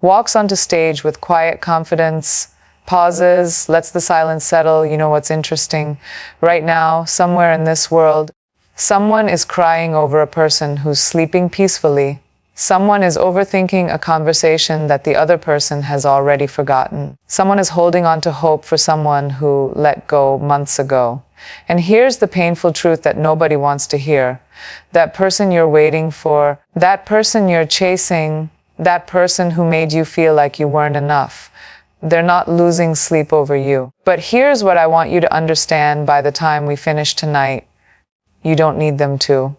walks onto stage with quiet confidence, pauses, lets the silence settle. You know what's interesting? Right now, somewhere in this world, someone is crying over a person who's sleeping peacefully. Someone is overthinking a conversation that the other person has already forgotten. Someone is holding on to hope for someone who let go months ago. And here's the painful truth that nobody wants to hear. That person you're waiting for, that person you're chasing, that person who made you feel like you weren't enough, they're not losing sleep over you. But here's what I want you to understand by the time we finish tonight. You don't need them to.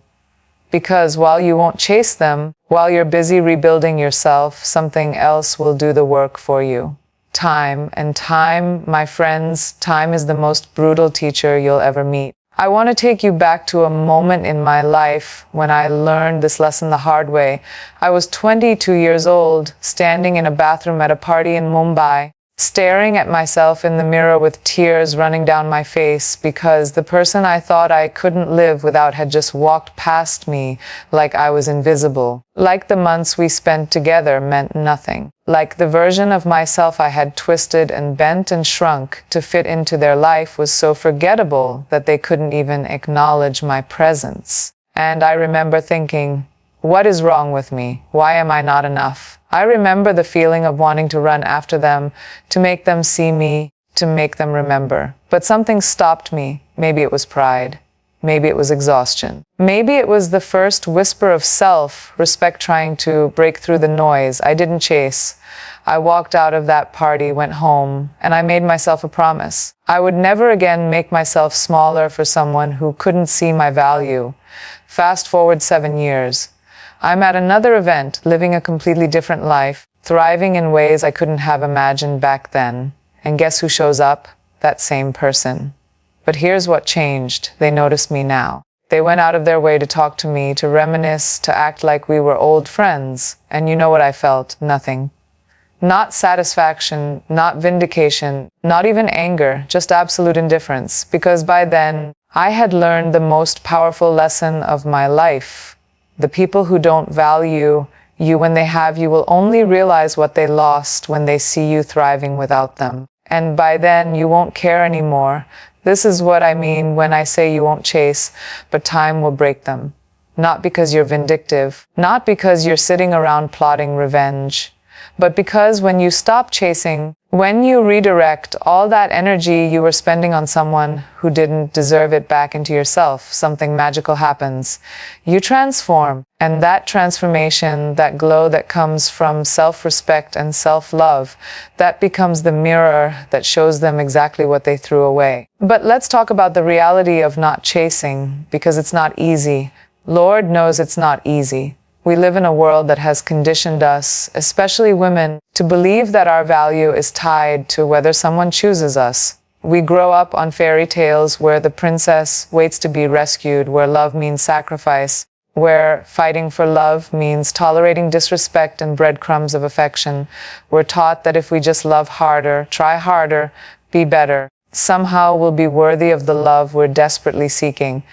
Because while you won't chase them, while you're busy rebuilding yourself, something else will do the work for you. Time. And time, my friends, time is the most brutal teacher you'll ever meet. I want to take you back to a moment in my life when I learned this lesson the hard way. I was 22 years old, standing in a bathroom at a party in Mumbai, staring at myself in the mirror with tears running down my face because the person I thought I couldn't live without had just walked past me like I was invisible. Like the months we spent together meant nothing. Like the version of myself I had twisted and bent and shrunk to fit into their life was so forgettable that they couldn't even acknowledge my presence. And I remember thinking, what is wrong with me? Why am I not enough? I remember the feeling of wanting to run after them, to make them see me, to make them remember. But something stopped me. Maybe it was pride. Maybe it was exhaustion. Maybe it was the first whisper of self-respect trying to break through the noise. I didn't chase. I walked out of that party, went home, and I made myself a promise. I would never again make myself smaller for someone who couldn't see my value. Fast forward 7 years. I'm at another event, living a completely different life, thriving in ways I couldn't have imagined back then. And guess who shows up? That same person. But here's what changed. They noticed me now. They went out of their way to talk to me, to reminisce, to act like we were old friends. And you know what I felt? Nothing. Not satisfaction, not vindication, not even anger, just absolute indifference. Because by then, I had learned the most powerful lesson of my life. The people who don't value you when they have you will only realize what they lost when they see you thriving without them. And by then, you won't care anymore. This is what I mean when I say you won't chase, but time will break them. Not because you're vindictive, not because you're sitting around plotting revenge, but because when you stop chasing, when you redirect all that energy you were spending on someone who didn't deserve it back into yourself, something magical happens. You transform, and that transformation, that glow that comes from self-respect and self-love, that becomes the mirror that shows them exactly what they threw away. But let's talk about the reality of not chasing, because it's not easy. Lord knows it's not easy. We live in a world that has conditioned us, especially women, to believe that our value is tied to whether someone chooses us. We grow up on fairy tales where the princess waits to be rescued, where love means sacrifice, where fighting for love means tolerating disrespect and breadcrumbs of affection. We're taught that if we just love harder, try harder, be better, somehow we'll be worthy of the love we're desperately seeking.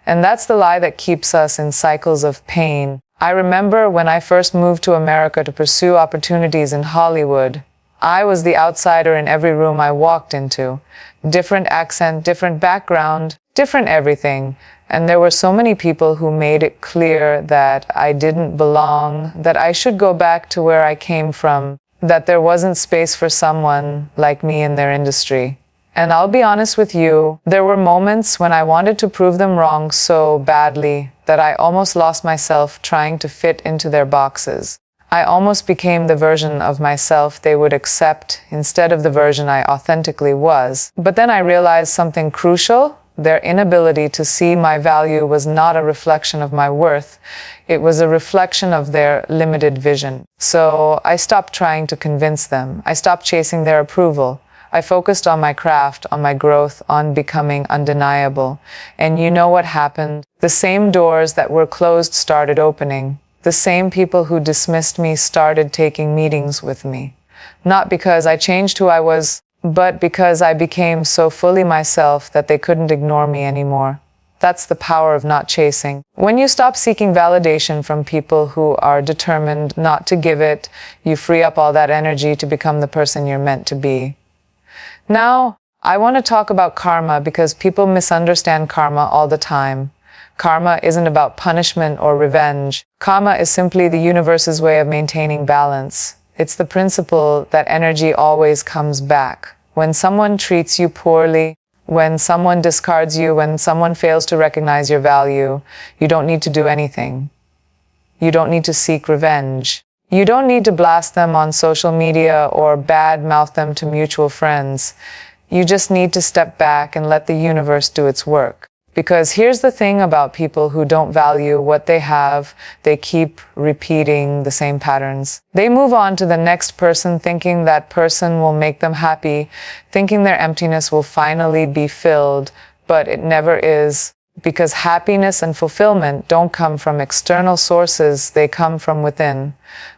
And that's the lie that keeps us in cycles of pain. I remember when I first moved to America to pursue opportunities in Hollywood. I was the outsider in every room I walked into. Different accent, different background, different everything. And there were so many people who made it clear that I didn't belong, that I should go back to where I came from, that there wasn't space for someone like me in their industry. And I'll be honest with you, there were moments when I wanted to prove them wrong so badly that I almost lost myself trying to fit into their boxes. I almost became the version of myself they would accept instead of the version I authentically was. But then I realized something crucial. Their inability to see my value was not a reflection of my worth. It was a reflection of their limited vision. So I stopped trying to convince them. I stopped chasing their approval. I focused on my craft, on my growth, on becoming undeniable. And you know what happened? The same doors that were closed started opening. The same people who dismissed me started taking meetings with me. Not because I changed who I was, but because I became so fully myself that they couldn't ignore me anymore. That's the power of not chasing. When you stop seeking validation from people who are determined not to give it, you free up all that energy to become the person you're meant to be. Now, I want to talk about karma because people misunderstand karma all the time. Karma isn't about punishment or revenge. Karma is simply the universe's way of maintaining balance. It's the principle that energy always comes back. When someone treats you poorly, when someone discards you, when someone fails to recognize your value, you don't need to do anything. You don't need to seek revenge. You don't need to blast them on social media or bad-mouth them to mutual friends. You just need to step back and let the universe do its work. Because here's the thing about people who don't value what they have, they keep repeating the same patterns. They move on to the next person thinking that person will make them happy, thinking their emptiness will finally be filled, but it never is. Because happiness and fulfillment don't come from external sources, they come from within.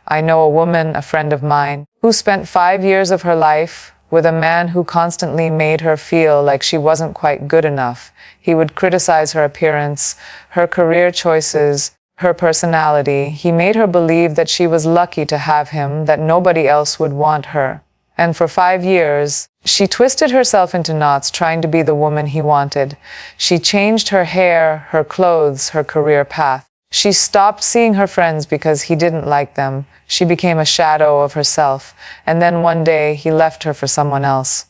I know a woman, a friend of mine, who spent 5 years of her life with a man who constantly made her feel like she wasn't quite good enough. He would criticize her appearance, her career choices, her personality. He made her believe that she was lucky to have him, that nobody else would want her. And for 5 years, she twisted herself into knots trying to be the woman he wanted. She changed her hair, her clothes, her career path. She stopped seeing her friends because he didn't like them. She became a shadow of herself. And then one day, he left her for someone else.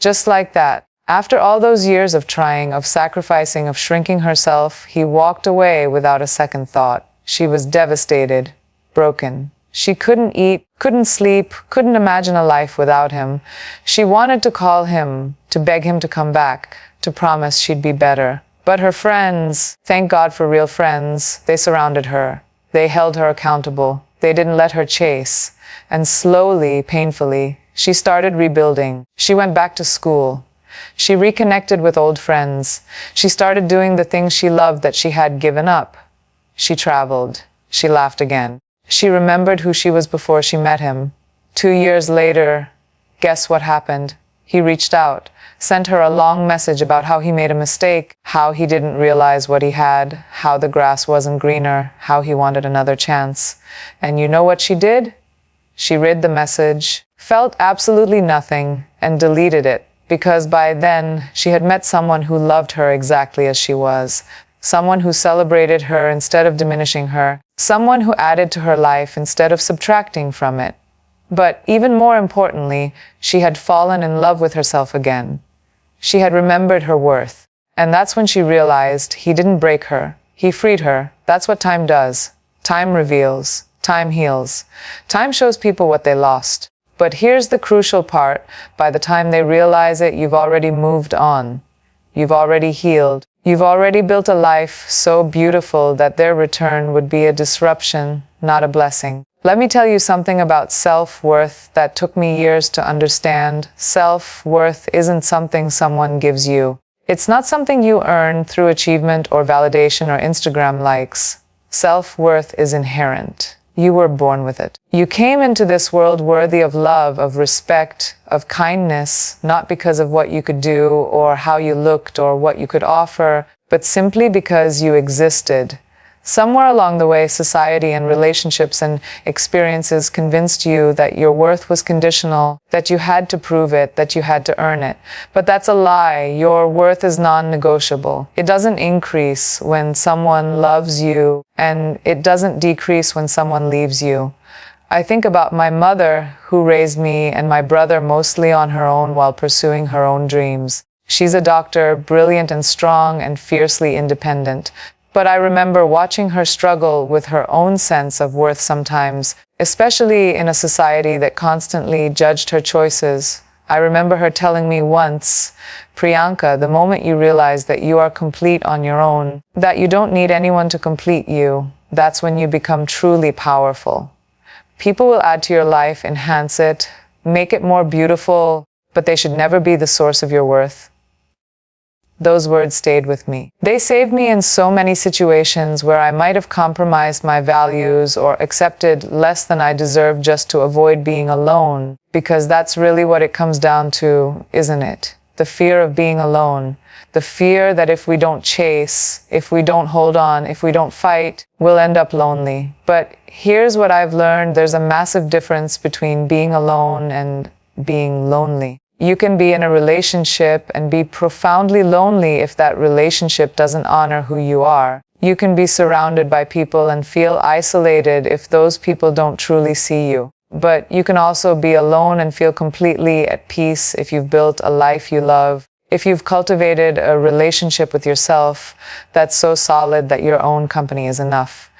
Just like that. After all those years of trying, of sacrificing, of shrinking herself, he walked away without a second thought. She was devastated, broken. She couldn't eat, couldn't sleep, couldn't imagine a life without him. She wanted to call him, to beg him to come back, to promise she'd be better. But her friends, thank God for real friends, they surrounded her. They held her accountable. They didn't let her chase. And slowly, painfully, she started rebuilding. She went back to school. She reconnected with old friends. She started doing the things she loved that she had given up. She traveled. She laughed again. She remembered who she was before she met him. 2 years later, guess what happened? He reached out, sent her a long message about how he made a mistake, how he didn't realize what he had, how the grass wasn't greener, how he wanted another chance. And you know what she did? She read the message, felt absolutely nothing, and deleted it. Because by then, she had met someone who loved her exactly as she was. Someone who celebrated her instead of diminishing her. Someone who added to her life instead of subtracting from it. But even more importantly, she had fallen in love with herself again. She had remembered her worth. And that's when she realized he didn't break her. He freed her. That's what time does. Time reveals. Time heals. Time shows people what they lost. But here's the crucial part. By the time they realize it, you've already moved on. You've already healed. You've already built a life so beautiful that their return would be a disruption, not a blessing. Let me tell you something about self-worth that took me years to understand. Self-worth isn't something someone gives you. It's not something you earn through achievement or validation or Instagram likes. Self-worth is inherent. You were born with it. You came into this world worthy of love, of respect, of kindness, not because of what you could do or how you looked or what you could offer, but simply because you existed. Somewhere along the way, society and relationships and experiences convinced you that your worth was conditional, that you had to prove it, that you had to earn it. But that's a lie. Your worth is non-negotiable. It doesn't increase when someone loves you, and it doesn't decrease when someone leaves you. I think about my mother, who raised me and my brother mostly on her own while pursuing her own dreams. She's a doctor, brilliant and strong and fiercely independent. But I remember watching her struggle with her own sense of worth sometimes, especially in a society that constantly judged her choices. I remember her telling me once, "Priyanka, the moment you realize that you are complete on your own, that you don't need anyone to complete you, that's when you become truly powerful. People will add to your life, enhance it, make it more beautiful, but they should never be the source of your worth." Those words stayed with me. They saved me in so many situations where I might have compromised my values or accepted less than I deserved just to avoid being alone. Because that's really what it comes down to, isn't it? The fear of being alone. The fear that if we don't chase, if we don't hold on, if we don't fight, we'll end up lonely. But here's what I've learned. There's a massive difference between being alone and being lonely. You can be in a relationship and be profoundly lonely if that relationship doesn't honor who you are. You can be surrounded by people and feel isolated if those people don't truly see you. But you can also be alone and feel completely at peace if you've built a life you love, if you've cultivated a relationship with yourself that's so solid that your own company is enough.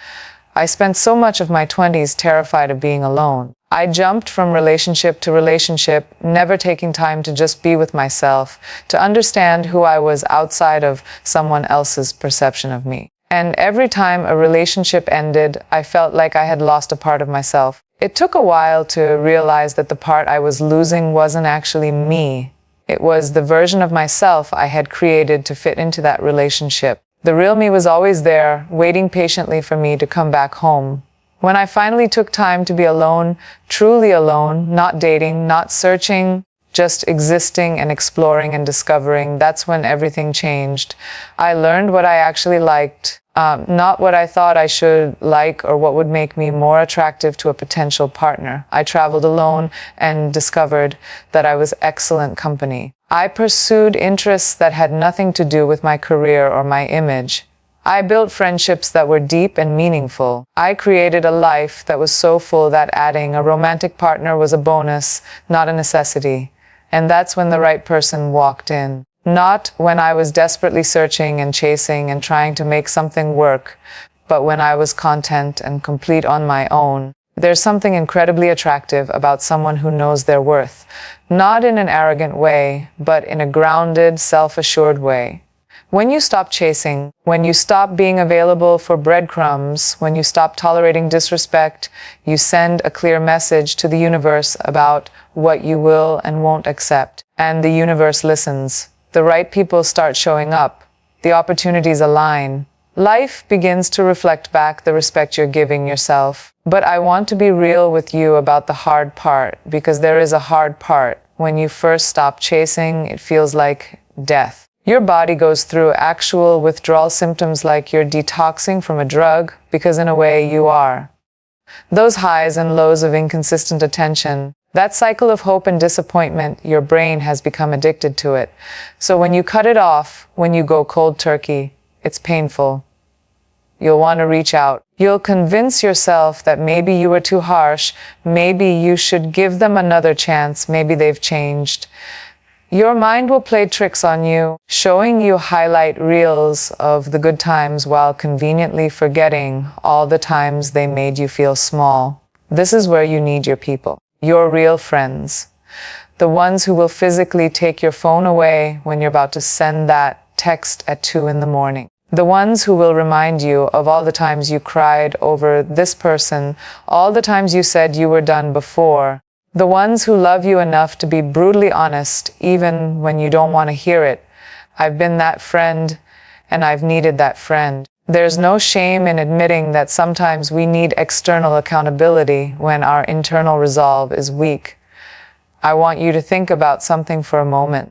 I spent so much of my 20s terrified of being alone. I jumped from relationship to relationship, never taking time to just be with myself, to understand who I was outside of someone else's perception of me. And every time a relationship ended, I felt like I had lost a part of myself. It took a while to realize that the part I was losing wasn't actually me. It was the version of myself I had created to fit into that relationship. The real me was always there, waiting patiently for me to come back home. When I finally took time to be alone, truly alone, not dating, not searching, just existing and exploring and discovering, that's when everything changed. I learned what I actually liked, not what I thought I should like or what would make me more attractive to a potential partner. I traveled alone and discovered that I was excellent company. I pursued interests that had nothing to do with my career or my image. I built friendships that were deep and meaningful. I created a life that was so full that adding a romantic partner was a bonus, not a necessity. And that's when the right person walked in. Not when I was desperately searching and chasing and trying to make something work, but when I was content and complete on my own. There's something incredibly attractive about someone who knows their worth, not in an arrogant way, but in a grounded, self-assured way. When you stop chasing, when you stop being available for breadcrumbs, when you stop tolerating disrespect, you send a clear message to the universe about what you will and won't accept. And the universe listens. The right people start showing up. The opportunities align. Life begins to reflect back the respect you're giving yourself. But I want to be real with you about the hard part, because there is a hard part. When you first stop chasing, it feels like death. Your body goes through actual withdrawal symptoms like you're detoxing from a drug, because in a way you are. Those highs and lows of inconsistent attention, that cycle of hope and disappointment, your brain has become addicted to it. So when you cut it off, when you go cold turkey, it's painful. You'll want to reach out. You'll convince yourself that maybe you were too harsh, maybe you should give them another chance, maybe they've changed. Your mind will play tricks on you, showing you highlight reels of the good times while conveniently forgetting all the times they made you feel small. This is where you need your people, your real friends, the ones who will physically take your phone away when you're about to send that text at 2 a.m. The ones who will remind you of all the times you cried over this person, all the times you said you were done before. The ones who love you enough to be brutally honest, even when you don't want to hear it. I've been that friend, and I've needed that friend. There's no shame in admitting that sometimes we need external accountability when our internal resolve is weak. I want you to think about something for a moment.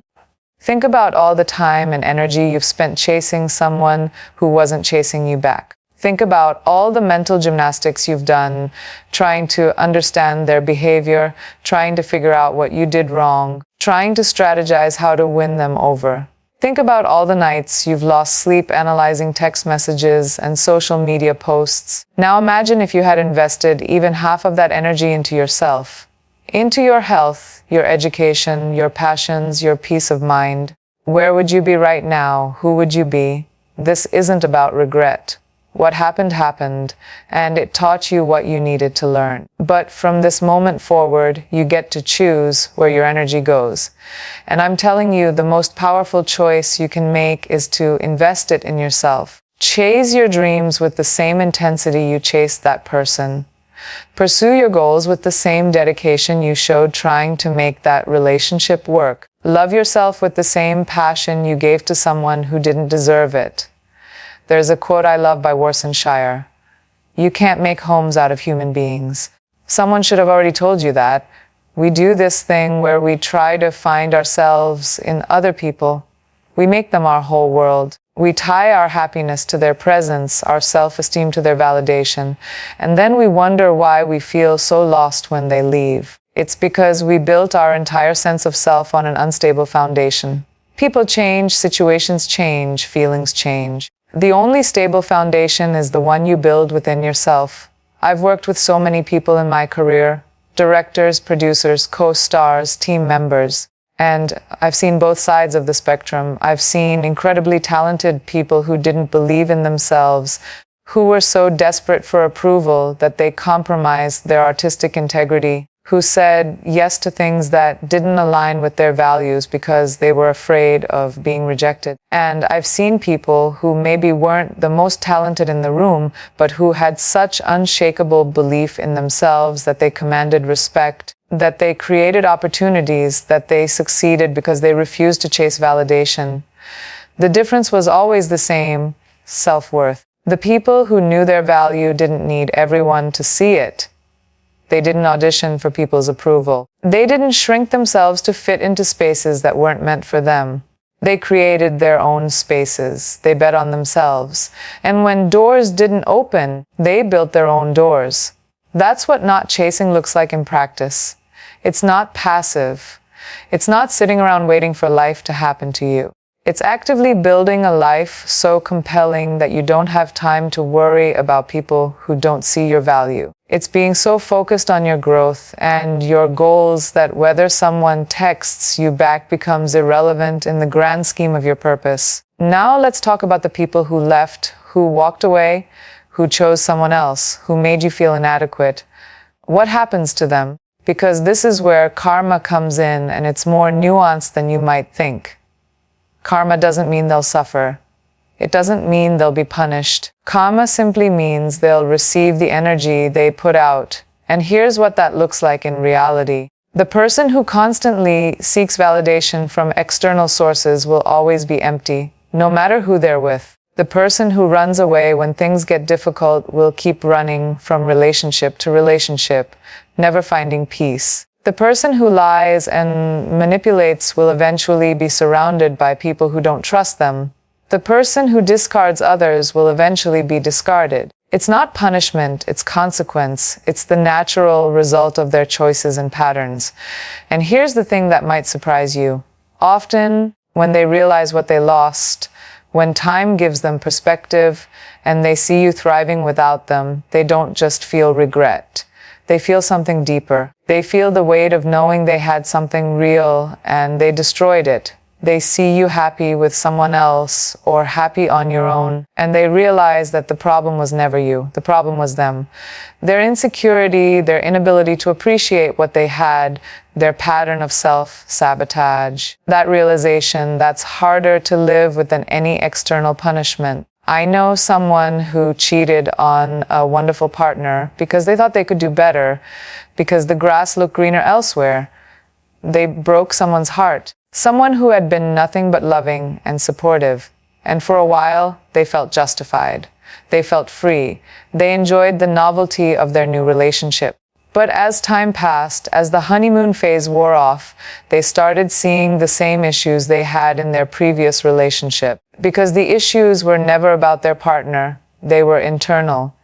Think about all the time and energy you've spent chasing someone who wasn't chasing you back. Think about all the mental gymnastics you've done, trying to understand their behavior, trying to figure out what you did wrong, trying to strategize how to win them over. Think about all the nights you've lost sleep analyzing text messages and social media posts. Now imagine if you had invested even half of that energy into yourself, into your health, your education, your passions, your peace of mind. Where would you be right now? Who would you be? This isn't about regret. What happened, happened, and it taught you what you needed to learn. But from this moment forward, you get to choose where your energy goes. And I'm telling you, the most powerful choice you can make is to invest it in yourself. Chase your dreams with the same intensity you chased that person. Pursue your goals with the same dedication you showed trying to make that relationship work. Love yourself with the same passion you gave to someone who didn't deserve it. There's a quote I love by Warsan Shire. You can't make homes out of human beings. Someone should have already told you that. We do this thing where we try to find ourselves in other people. We make them our whole world. We tie our happiness to their presence, our self-esteem to their validation, and then we wonder why we feel so lost when they leave. It's because we built our entire sense of self on an unstable foundation. People change, situations change, feelings change. The only stable foundation is the one you build within yourself. I've worked with so many people in my career, directors, producers, co-stars, team members, and I've seen both sides of the spectrum. I've seen incredibly talented people who didn't believe in themselves, who were so desperate for approval that they compromised their artistic integrity, who said yes to things that didn't align with their values because they were afraid of being rejected. And I've seen people who maybe weren't the most talented in the room, but who had such unshakable belief in themselves that they commanded respect, that they created opportunities, that they succeeded because they refused to chase validation. The difference was always the same: self-worth. The people who knew their value didn't need everyone to see it. They didn't audition for people's approval. They didn't shrink themselves to fit into spaces that weren't meant for them. They created their own spaces. They bet on themselves. And when doors didn't open, they built their own doors. That's what not chasing looks like in practice. It's not passive. It's not sitting around waiting for life to happen to you. It's actively building a life so compelling that you don't have time to worry about people who don't see your value. It's being so focused on your growth and your goals that whether someone texts you back becomes irrelevant in the grand scheme of your purpose. Now let's talk about the people who left, who walked away, who chose someone else, who made you feel inadequate. What happens to them? Because this is where karma comes in, and it's more nuanced than you might think. Karma doesn't mean they'll suffer. It doesn't mean they'll be punished. Karma simply means they'll receive the energy they put out. And here's what that looks like in reality. The person who constantly seeks validation from external sources will always be empty, no matter who they're with. The person who runs away when things get difficult will keep running from relationship to relationship, never finding peace. The person who lies and manipulates will eventually be surrounded by people who don't trust them. The person who discards others will eventually be discarded. It's not punishment, it's consequence. It's the natural result of their choices and patterns. And here's the thing that might surprise you. Often, when they realize what they lost, when time gives them perspective and they see you thriving without them, they don't just feel regret. They feel something deeper. They feel the weight of knowing they had something real and they destroyed it. They see you happy with someone else or happy on your own, and they realize that the problem was never you. The problem was them. Their insecurity, their inability to appreciate what they had, their pattern of self-sabotage. That realization, that's harder to live with than any external punishment. I know someone who cheated on a wonderful partner because they thought they could do better, because the grass looked greener elsewhere. They broke someone's heart. Someone who had been nothing but loving and supportive. And for a while, they felt justified. They felt free. They enjoyed the novelty of their new relationship. But as time passed, as the honeymoon phase wore off, they started seeing the same issues they had in their previous relationship. Because the issues were never about their partner, they were internal.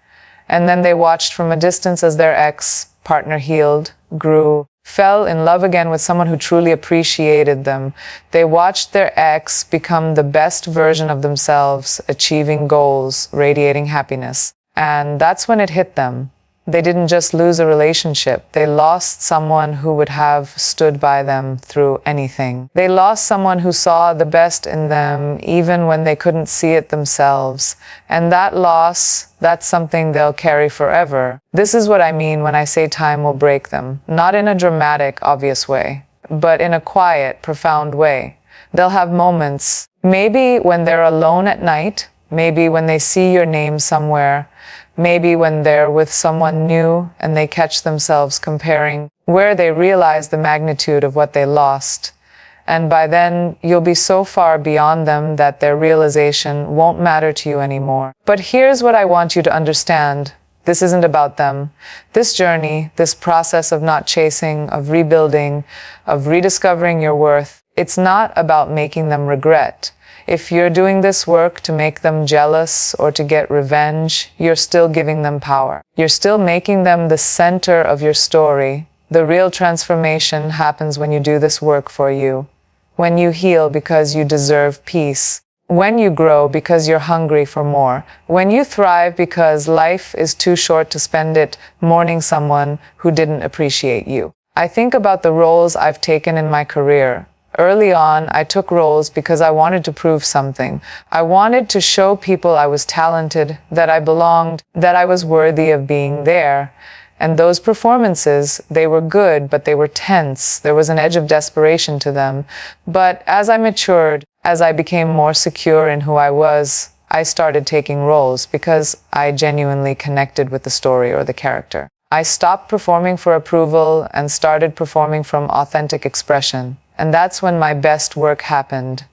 And then they watched from a distance as their ex-partner healed, grew, fell in love again with someone who truly appreciated them. They watched their ex become the best version of themselves, achieving goals, radiating happiness. And that's when it hit them. They didn't just lose a relationship. They lost someone who would have stood by them through anything. They lost someone who saw the best in them even when they couldn't see it themselves. And that loss, that's something they'll carry forever. This is what I mean when I say time will break them. Not in a dramatic, obvious way, but in a quiet, profound way. They'll have moments, maybe when they're alone at night, maybe when they see your name somewhere, maybe when they're with someone new and they catch themselves comparing, where they realize the magnitude of what they lost. And by then, you'll be so far beyond them that their realization won't matter to you anymore. But here's what I want you to understand. This isn't about them. This journey, this process of not chasing, of rebuilding, of rediscovering your worth, it's not about making them regret. If you're doing this work to make them jealous or to get revenge, you're still giving them power. You're still making them the center of your story. The real transformation happens when you do this work for you. When you heal because you deserve peace. When you grow because you're hungry for more. When you thrive because life is too short to spend it mourning someone who didn't appreciate you. I think about the roles I've taken in my career. Early on, I took roles because I wanted to prove something. I wanted to show people I was talented, that I belonged, that I was worthy of being there. And those performances, they were good, but they were tense. There was an edge of desperation to them. But as I matured, as I became more secure in who I was, I started taking roles because I genuinely connected with the story or the character. I stopped performing for approval and started performing from authentic expression. And that's when my best work happened.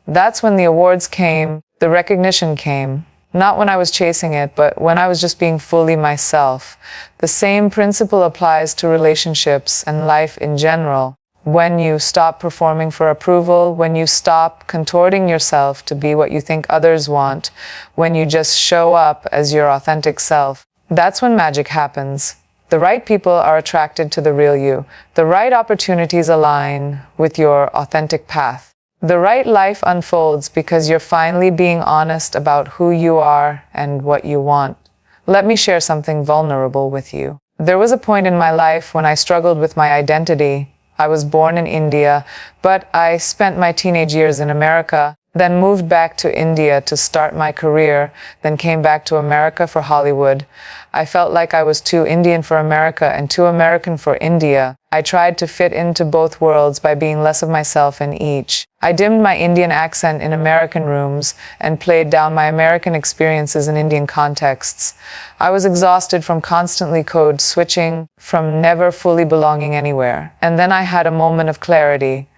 That's when the awards came, the recognition came. Not when I was chasing it, but when I was just being fully myself. The same principle applies to relationships and life in general. When you stop performing for approval, when you stop contorting yourself to be what you think others want, when you just show up as your authentic self, that's when magic happens. The right people are attracted to the real you. The right opportunities align with your authentic path. The right life unfolds because you're finally being honest about who you are and what you want. Let me share something vulnerable with you. There was a point in my life when I struggled with my identity. I was born in India, but I spent my teenage years in America, then moved back to India to start my career, then came back to America for Hollywood. I felt like I was too Indian for America and too American for India. I tried to fit into both worlds by being less of myself in each. I dimmed my Indian accent in American rooms and played down my American experiences in Indian contexts. I was exhausted from constantly code switching, from never fully belonging anywhere. And then I had a moment of clarity.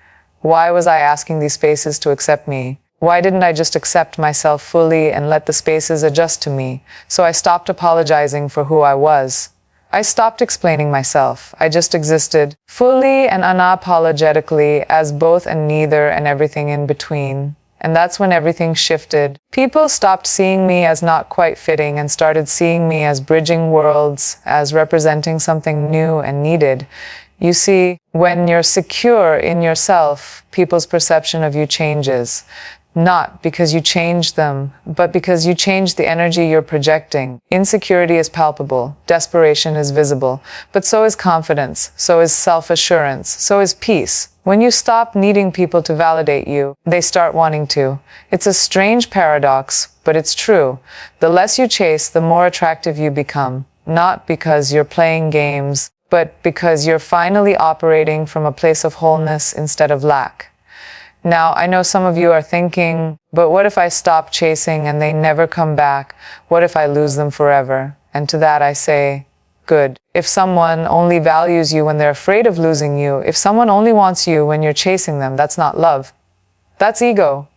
Why was I asking these spaces to accept me? Why didn't I just accept myself fully and let the spaces adjust to me? So I stopped apologizing for who I was. I stopped explaining myself. I just existed, fully and unapologetically, as both and neither and everything in between. And that's when everything shifted. People stopped seeing me as not quite fitting and started seeing me as bridging worlds, as representing something new and needed. You see, when you're secure in yourself, people's perception of you changes. Not because you change them, but because you change the energy you're projecting. Insecurity is palpable, desperation is visible, but so is confidence, so is self-assurance, so is peace. When you stop needing people to validate you, they start wanting to. It's a strange paradox, but it's true. The less you chase, the more attractive you become. Not because you're playing games, but because you're finally operating from a place of wholeness instead of lack. Now, I know some of you are thinking, but what if I stop chasing and they never come back? What if I lose them forever? And to that I say, good. If someone only values you when they're afraid of losing you, if someone only wants you when you're chasing them, that's not love. That's ego.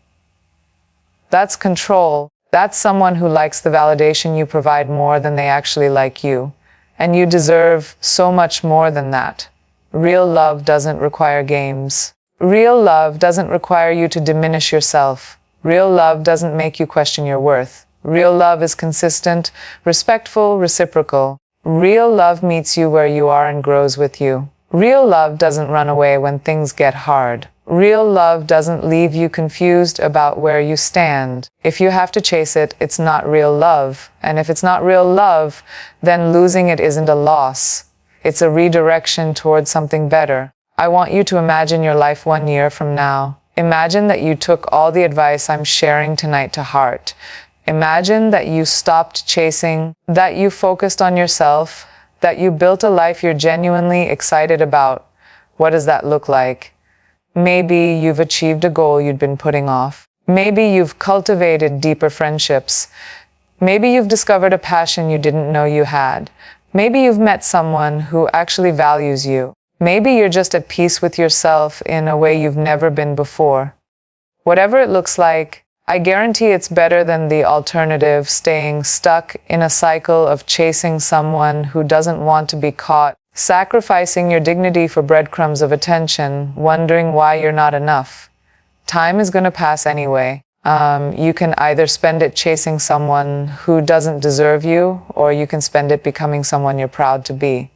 That's control. That's someone who likes the validation you provide more than they actually like you. And you deserve so much more than that. Real love doesn't require games. Real love doesn't require you to diminish yourself. Real love doesn't make you question your worth. Real love is consistent, respectful, reciprocal. Real love meets you where you are and grows with you. Real love doesn't run away when things get hard. Real love doesn't leave you confused about where you stand. If you have to chase it, it's not real love. And if it's not real love, then losing it isn't a loss. It's a redirection towards something better. I want you to imagine your life 1 year from now. Imagine that you took all the advice I'm sharing tonight to heart. Imagine that you stopped chasing, that you focused on yourself, that you built a life you're genuinely excited about. What does that look like? Maybe you've achieved a goal you'd been putting off. Maybe you've cultivated deeper friendships. Maybe you've discovered a passion you didn't know you had. Maybe you've met someone who actually values you. Maybe you're just at peace with yourself in a way you've never been before. Whatever it looks like, I guarantee it's better than the alternative, staying stuck in a cycle of chasing someone who doesn't want to be caught, sacrificing your dignity for breadcrumbs of attention, wondering why you're not enough. Time is going to pass anyway. You can either spend it chasing someone who doesn't deserve you, or you can spend it becoming someone you're proud to be.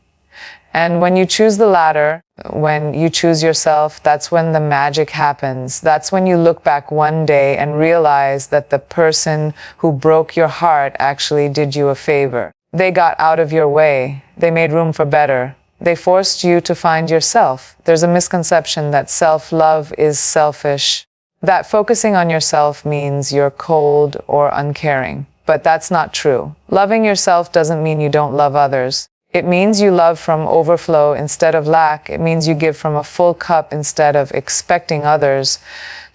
And when you choose the latter, when you choose yourself, that's when the magic happens. That's when you look back one day and realize that the person who broke your heart actually did you a favor. They got out of your way. They made room for better. They forced you to find yourself. There's a misconception that self-love is selfish, that focusing on yourself means you're cold or uncaring. But that's not true. Loving yourself doesn't mean you don't love others. It means you love from overflow instead of lack. It means you give from a full cup instead of expecting others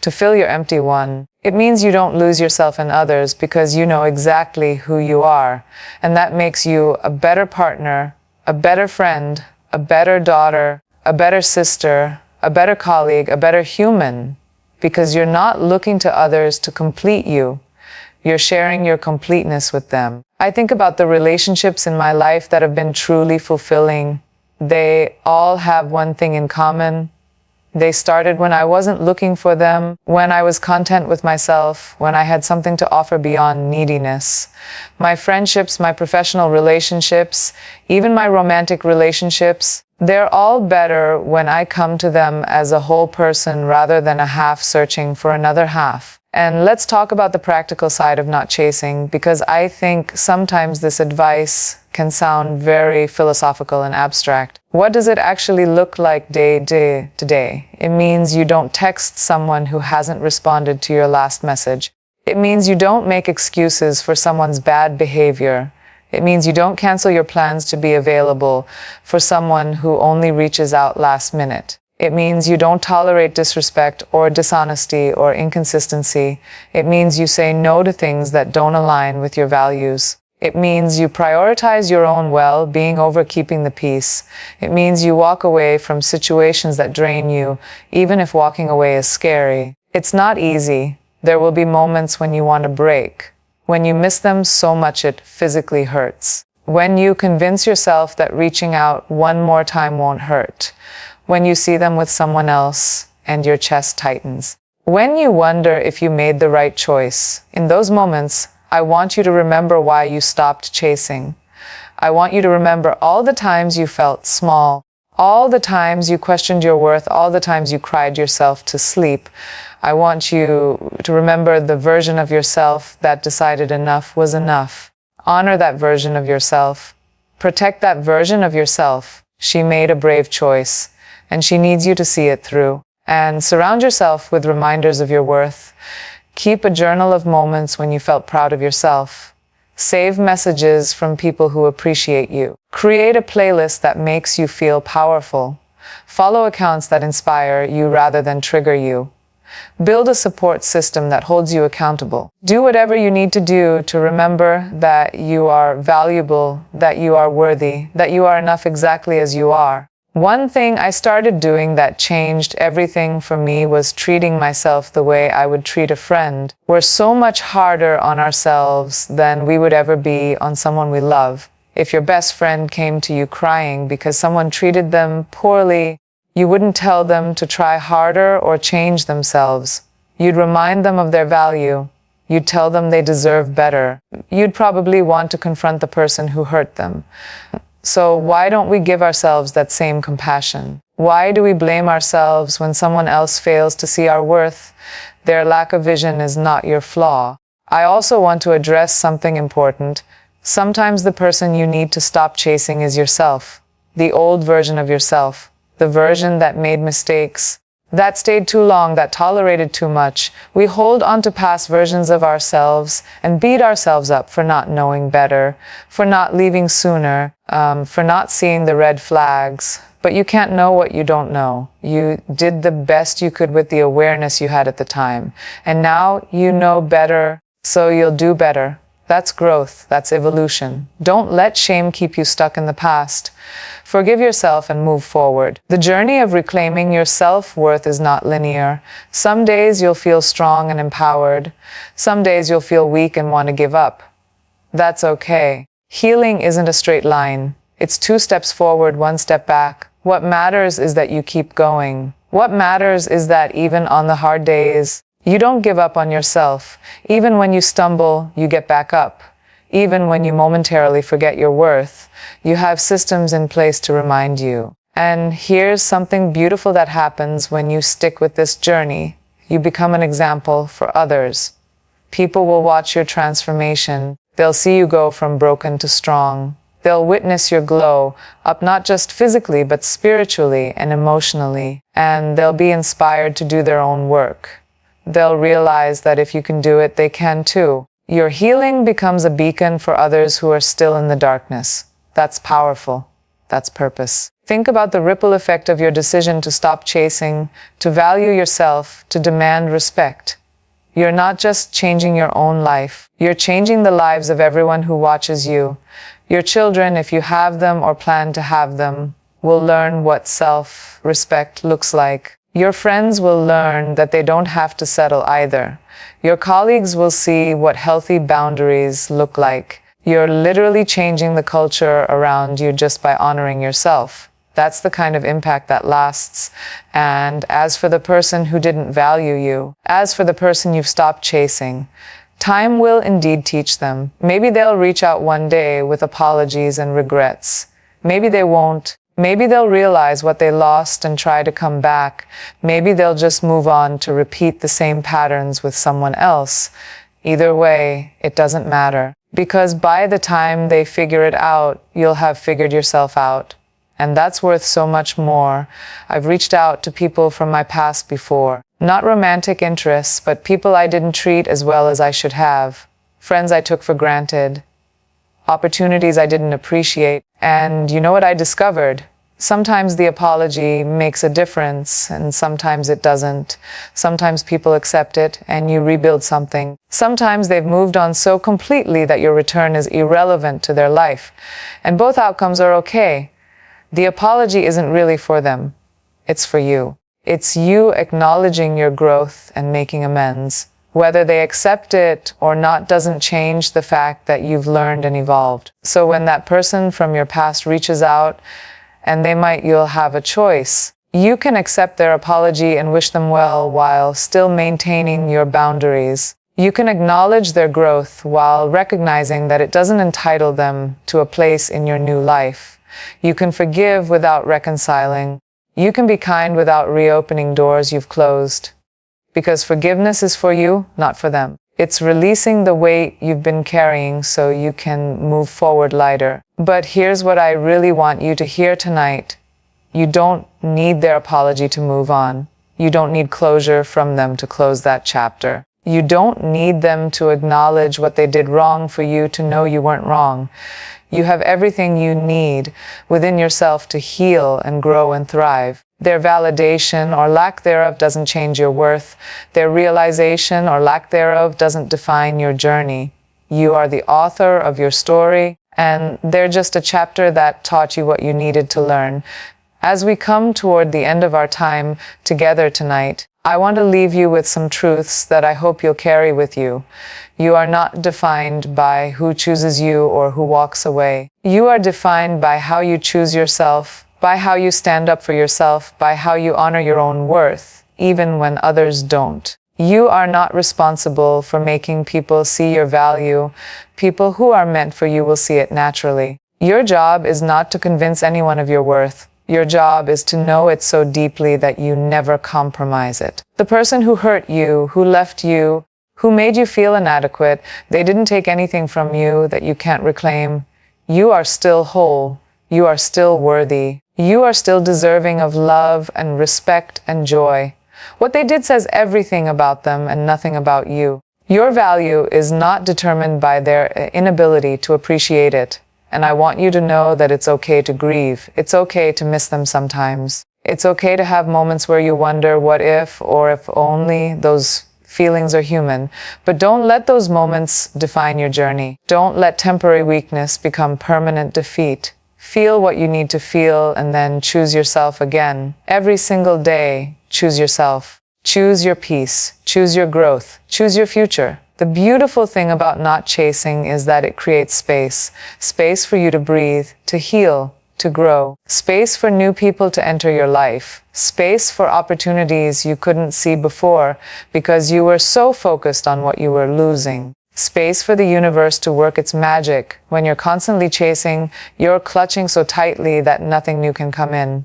to fill your empty one. It means you don't lose yourself in others because you know exactly who you are. And that makes you a better partner, a better friend, a better daughter, a better sister, a better colleague, a better human. Because you're not looking to others to complete you. You're sharing your completeness with them. I think about the relationships in my life that have been truly fulfilling. They all have one thing in common. They started when I wasn't looking for them, when I was content with myself, when I had something to offer beyond neediness. My friendships, my professional relationships, even my romantic relationships, they're all better when I come to them as a whole person rather than a half searching for another half. And let's talk about the practical side of not chasing, because I think sometimes this advice can sound very philosophical and abstract. What does it actually look like day to day? It means you don't text someone who hasn't responded to your last message. It means you don't make excuses for someone's bad behavior. It means you don't cancel your plans to be available for someone who only reaches out last minute. It means you don't tolerate disrespect or dishonesty or inconsistency. It means you say no to things that don't align with your values. It means you prioritize your own well-being over keeping the peace. It means you walk away from situations that drain you, even if walking away is scary. It's not easy. There will be moments when you want to break, when you miss them so much it physically hurts, when you convince yourself that reaching out one more time won't hurt, when you see them with someone else and your chest tightens, when you wonder if you made the right choice. In those moments, I want you to remember why you stopped chasing. I want you to remember all the times you felt small, all the times you questioned your worth, all the times you cried yourself to sleep. I want you to remember the version of yourself that decided enough was enough. Honor that version of yourself. Protect that version of yourself. She made a brave choice, and she needs you to see it through. And surround yourself with reminders of your worth. Keep a journal of moments when you felt proud of yourself. Save messages from people who appreciate you. Create a playlist that makes you feel powerful. Follow accounts that inspire you rather than trigger you. Build a support system that holds you accountable. Do whatever you need to do to remember that you are valuable, that you are worthy, that you are enough exactly as you are. One thing I started doing that changed everything for me was treating myself the way I would treat a friend. We're so much harder on ourselves than we would ever be on someone we love. If your best friend came to you crying because someone treated them poorly, you wouldn't tell them to try harder or change themselves. You'd remind them of their value. You'd tell them they deserve better. You'd probably want to confront the person who hurt them. So why don't we give ourselves that same compassion? Why do we blame ourselves when someone else fails to see our worth? Their lack of vision is not your flaw. I also want to address something important. Sometimes the person you need to stop chasing is yourself. The old version of yourself. The version that made mistakes, that stayed too long, that tolerated too much. We hold on to past versions of ourselves and beat ourselves up for not knowing better, for not leaving sooner, for not seeing the red flags. But you can't know what you don't know. You did the best you could with the awareness you had at the time. And now you know better, so you'll do better. That's growth. That's evolution. Don't let shame keep you stuck in the past. Forgive yourself and move forward. The journey of reclaiming your self-worth is not linear. Some days you'll feel strong and empowered. Some days you'll feel weak and want to give up. That's okay. Healing isn't a straight line. It's 2 steps forward, 1 step back. What matters is that you keep going. What matters is that even on the hard days, you don't give up on yourself. Even when you stumble, you get back up. Even when you momentarily forget your worth, you have systems in place to remind you. And here's something beautiful that happens when you stick with this journey. You become an example for others. People will watch your transformation. They'll see you go from broken to strong. They'll witness your glow up not just physically, but spiritually and emotionally. And they'll be inspired to do their own work. They'll realize that if you can do it, they can too. Your healing becomes a beacon for others who are still in the darkness. That's powerful. That's purpose. Think about the ripple effect of your decision to stop chasing, to value yourself, to demand respect. You're not just changing your own life. You're changing the lives of everyone who watches you. Your children, if you have them or plan to have them, will learn what self-respect looks like. Your friends will learn that they don't have to settle either. Your colleagues will see what healthy boundaries look like. You're literally changing the culture around you just by honoring yourself. That's the kind of impact that lasts. And as for the person who didn't value you, as for the person you've stopped chasing, time will indeed teach them. Maybe they'll reach out one day with apologies and regrets. Maybe they won't. Maybe they'll realize what they lost and try to come back. Maybe they'll just move on to repeat the same patterns with someone else. Either way, it doesn't matter. Because by the time they figure it out, you'll have figured yourself out. And that's worth so much more. I've reached out to people from my past before. Not romantic interests, but people I didn't treat as well as I should have. Friends I took for granted. Opportunities I didn't appreciate. And you know what I discovered? Sometimes the apology makes a difference, and sometimes it doesn't. Sometimes people accept it, and you rebuild something. Sometimes they've moved on so completely that your return is irrelevant to their life. And both outcomes are okay. The apology isn't really for them. It's for you. It's you acknowledging your growth and making amends. Whether they accept it or not doesn't change the fact that you've learned and evolved. So when that person from your past reaches out, and you'll have a choice. You can accept their apology and wish them well while still maintaining your boundaries. You can acknowledge their growth while recognizing that it doesn't entitle them to a place in your new life. You can forgive without reconciling. You can be kind without reopening doors you've closed. Because forgiveness is for you, not for them. It's releasing the weight you've been carrying so you can move forward lighter. But here's what I really want you to hear tonight. You don't need their apology to move on. You don't need closure from them to close that chapter. You don't need them to acknowledge what they did wrong for you to know you weren't wrong. You have everything you need within yourself to heal and grow and thrive. Their validation or lack thereof doesn't change your worth. Their realization or lack thereof doesn't define your journey. You are the author of your story, and they're just a chapter that taught you what you needed to learn. As we come toward the end of our time together tonight, I want to leave you with some truths that I hope you'll carry with you. You are not defined by who chooses you or who walks away. You are defined by how you choose yourself, by how you stand up for yourself, by how you honor your own worth, even when others don't. You are not responsible for making people see your value. People who are meant for you will see it naturally. Your job is not to convince anyone of your worth. Your job is to know it so deeply that you never compromise it. The person who hurt you, who left you, who made you feel inadequate, they didn't take anything from you that you can't reclaim. You are still whole. You are still worthy. You are still deserving of love and respect and joy. What they did says everything about them and nothing about you. Your value is not determined by their inability to appreciate it. And I want you to know that it's okay to grieve. It's okay to miss them sometimes. It's okay to have moments where you wonder what if or if only. Those feelings are human, but don't let those moments define your journey. Don't let temporary weakness become permanent defeat. Feel what you need to feel and then choose yourself again. Every single day, choose yourself. Choose your peace. Choose your growth. Choose your future. The beautiful thing about not chasing is that it creates space. Space for you to breathe, to heal, to grow. Space for new people to enter your life. Space for opportunities you couldn't see before because you were so focused on what you were losing. Space for the universe to work its magic. When you're constantly chasing, you're clutching so tightly that nothing new can come in.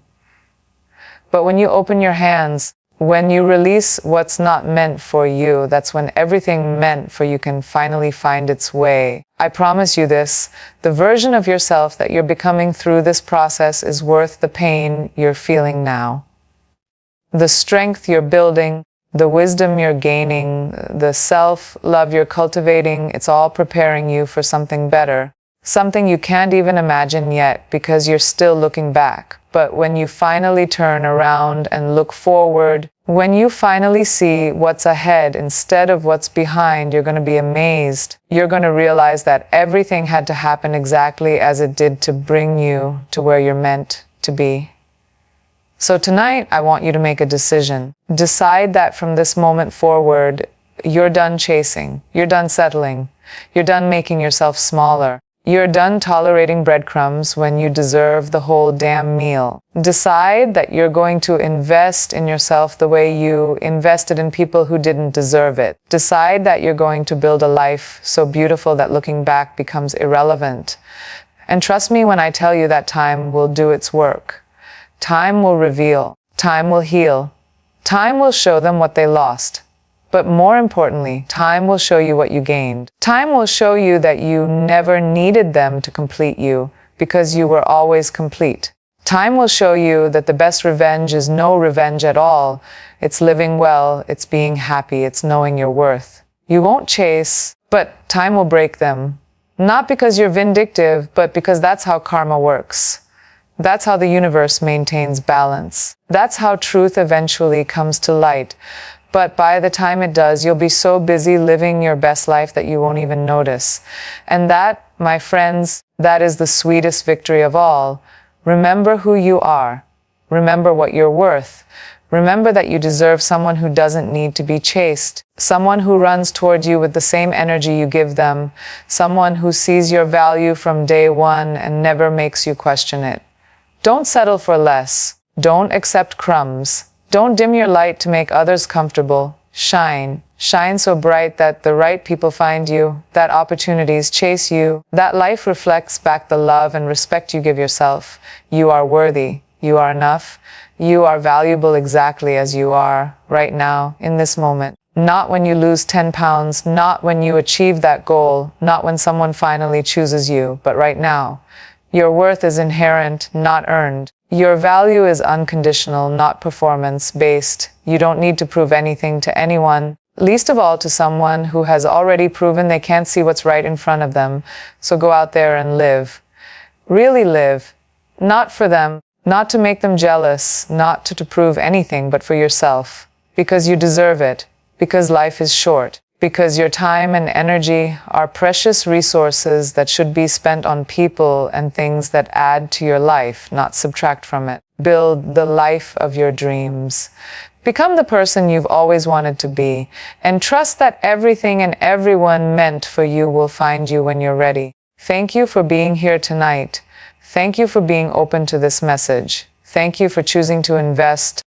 But when you open your hands, when you release what's not meant for you, that's when everything meant for you can finally find its way. I promise you this, the version of yourself that you're becoming through this process is worth the pain you're feeling now. The strength you're building, the wisdom you're gaining, the self-love you're cultivating, it's all preparing you for something better. Something you can't even imagine yet because you're still looking back. But when you finally turn around and look forward, when you finally see what's ahead instead of what's behind, you're going to be amazed. You're going to realize that everything had to happen exactly as it did to bring you to where you're meant to be. So tonight, I want you to make a decision. Decide that from this moment forward, you're done chasing. You're done settling. You're done making yourself smaller. You're done tolerating breadcrumbs when you deserve the whole damn meal. Decide that you're going to invest in yourself the way you invested in people who didn't deserve it. Decide that you're going to build a life so beautiful that looking back becomes irrelevant. And trust me when I tell you that time will do its work. Time will reveal. Time will heal. Time will show them what they lost. But more importantly, time will show you what you gained. Time will show you that you never needed them to complete you because you were always complete. Time will show you that the best revenge is no revenge at all. It's living well, it's being happy, it's knowing your worth. You won't chase, but time will break them. Not because you're vindictive, but because that's how karma works. That's how the universe maintains balance. That's how truth eventually comes to light. But by the time it does, you'll be so busy living your best life that you won't even notice. And that, my friends, that is the sweetest victory of all. Remember who you are. Remember what you're worth. Remember that you deserve someone who doesn't need to be chased. Someone who runs toward you with the same energy you give them. Someone who sees your value from day one and never makes you question it. Don't settle for less. Don't accept crumbs. Don't dim your light to make others comfortable. Shine. Shine so bright that the right people find you, that opportunities chase you, that life reflects back the love and respect you give yourself. You are worthy. You are enough. You are valuable exactly as you are right now, in this moment. Not when you lose 10 pounds, not when you achieve that goal, not when someone finally chooses you, but right now. Your worth is inherent, not earned. Your value is unconditional, not performance-based. You don't need to prove anything to anyone, least of all to someone who has already proven they can't see what's right in front of them. So go out there and live. Really live. Not for them, not to make them jealous, not to prove anything, but for yourself. Because you deserve it. Because life is short. Because your time and energy are precious resources that should be spent on people and things that add to your life, not subtract from it. Build the life of your dreams. Become the person you've always wanted to be, and trust that everything and everyone meant for you will find you when you're ready. Thank you for being here tonight. Thank you for being open to this message. Thank you for choosing to invest